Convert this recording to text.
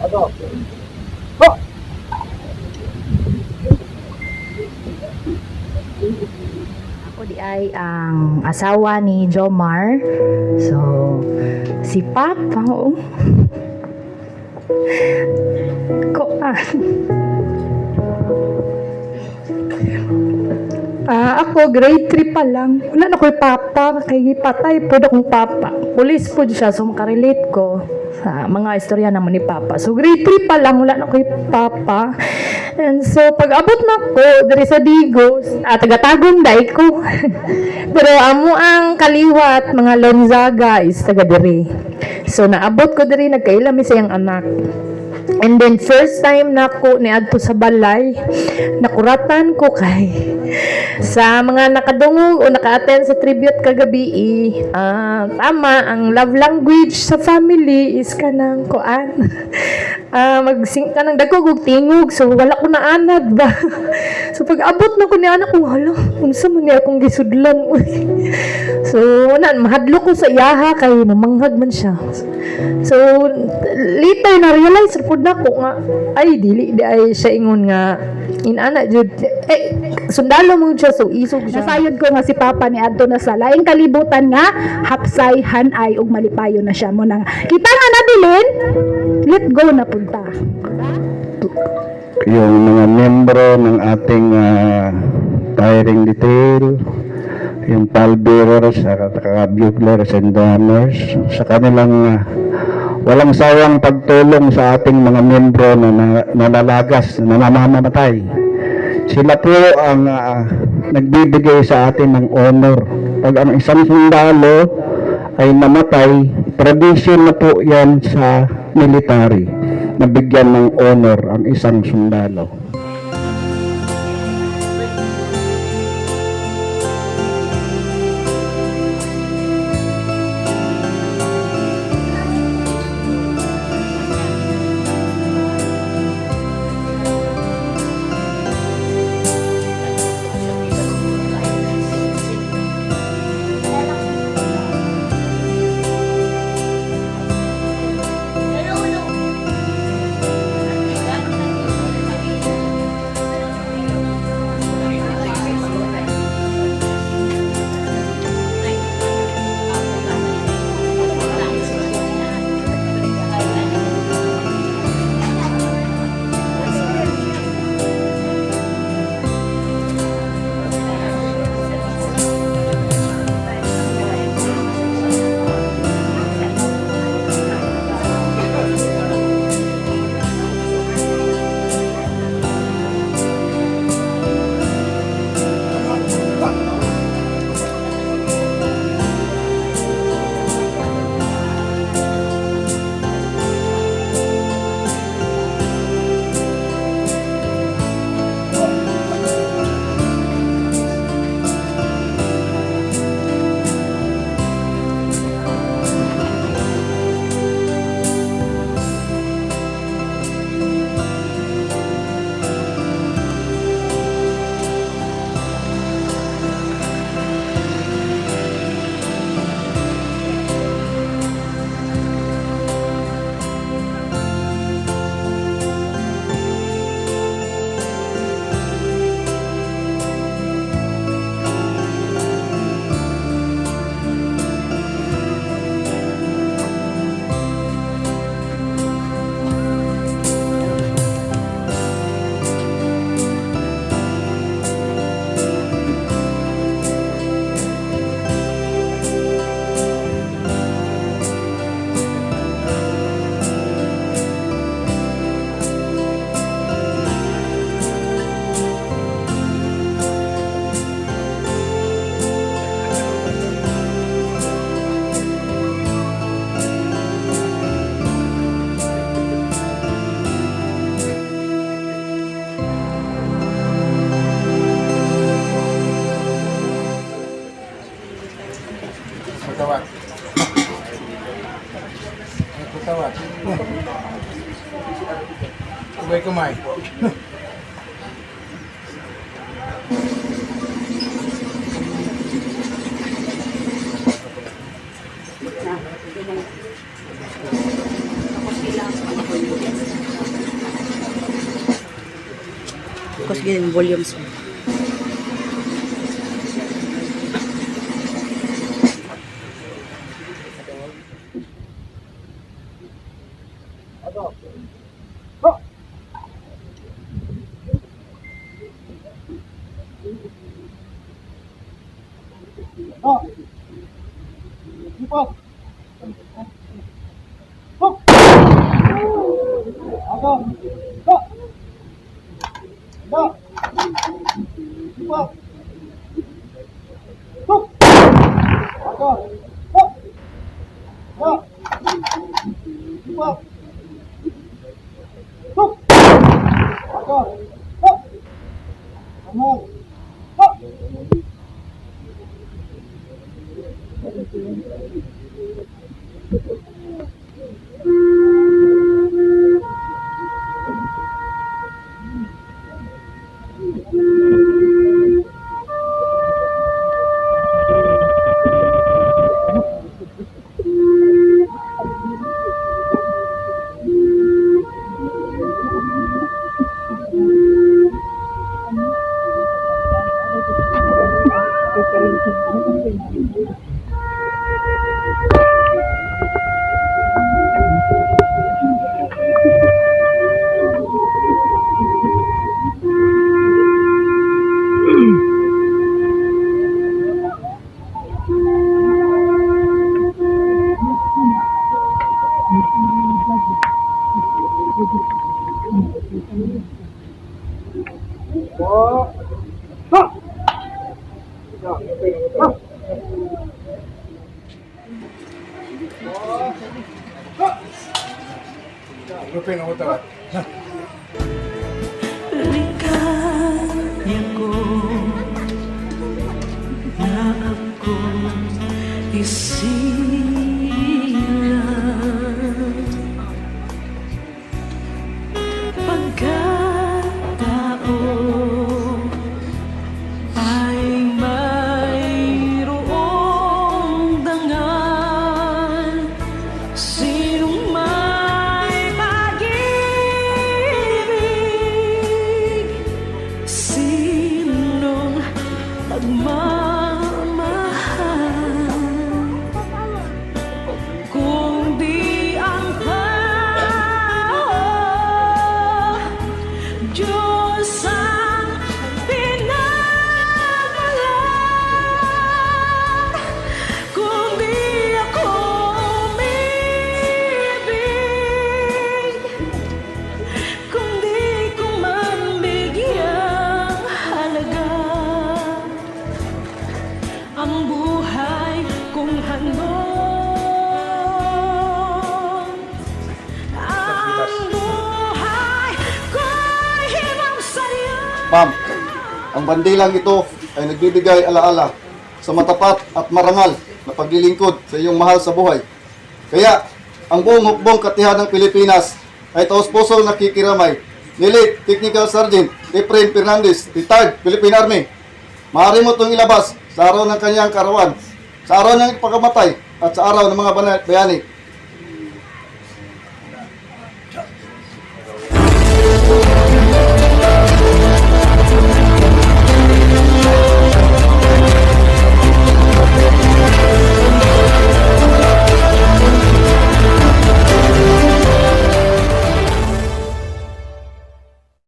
Ako di ay ang asawa ni Jomar. So, si Papa, oh. Ako, grade 3 pa lang. Wala na ko'y papa, kay patay po na kong papa. Pulis po siya, so makarelate ko sa mga istorya naman ni papa. So, grade 3 pa lang, wala na ko'y papa. And so, pag abot na ko, dari sa Digos, taga-tagong day ko. Pero amo ang kaliwat, mga Lonzaga is taga-diri. So, naabot ko diri, nagkailami sa iyang anak. And then first time na ko niadto sa balay, nakuratan ko kay sa mga nakadungog o naka-attend sa tribute kagabi, tama ang love language sa family is kanang kuan. Magsing ka ng dagkog tingog, so wala ko na anad ba. So pag abot na ko ni anak ko, hala, unsa man niya akong gisudlan. So mahadlo ko sa iyaha kay namanghag man siya. So later na realize pud nako nga ay dili di ay siya ingon nga inana jud sundalo mo siya, so isog siya. Nasayod ko nga si Papa ni adto na sa laing kalibutan nga hapsay hanay ug malipayo na siya mo nang kita nga nabilin, let go na punta. Yung mga membro ng ating firing detail, yung pallbearers, buglers and drummers, sa kanilang walang sawang pagtulong sa ating mga membro na nalalagas, na namamatay. Sila po ang nagbibigay sa atin ng honor. Pag ang isang sundalo ay namatay, tradition na po yan sa military, na bigyan ng honor ang isang sundalo. Sabay kamay. Tapos ganyan volumes mo. Lupin ako tawad. Ligaya ko na ako isilang pagkatao ay mayroong dangal. Sinong may pag-ibig, sinong nagmamahal, kung di ang tao, Diyos ang pinagmulan. Kung di ako umibig, kung di ko man bigyang halaga ang buhay kong handog, ang buhay ko'y himang sa'yo. Ma'am, ang bandilang ito ay nagbibigay alaala sa matapat at marangal na paglilingkod sa iyong mahal sa buhay. Kaya, ang buong hukbong katihan ng Pilipinas ay taos-pusong nakikiramay ni Late Technical Sergeant Efrain Fernandez, retired Philippine Army. Maaari mo itong ilabas sa araw ng kanyang karawan, sa araw ng pagkamatay at sa araw ng mga bayani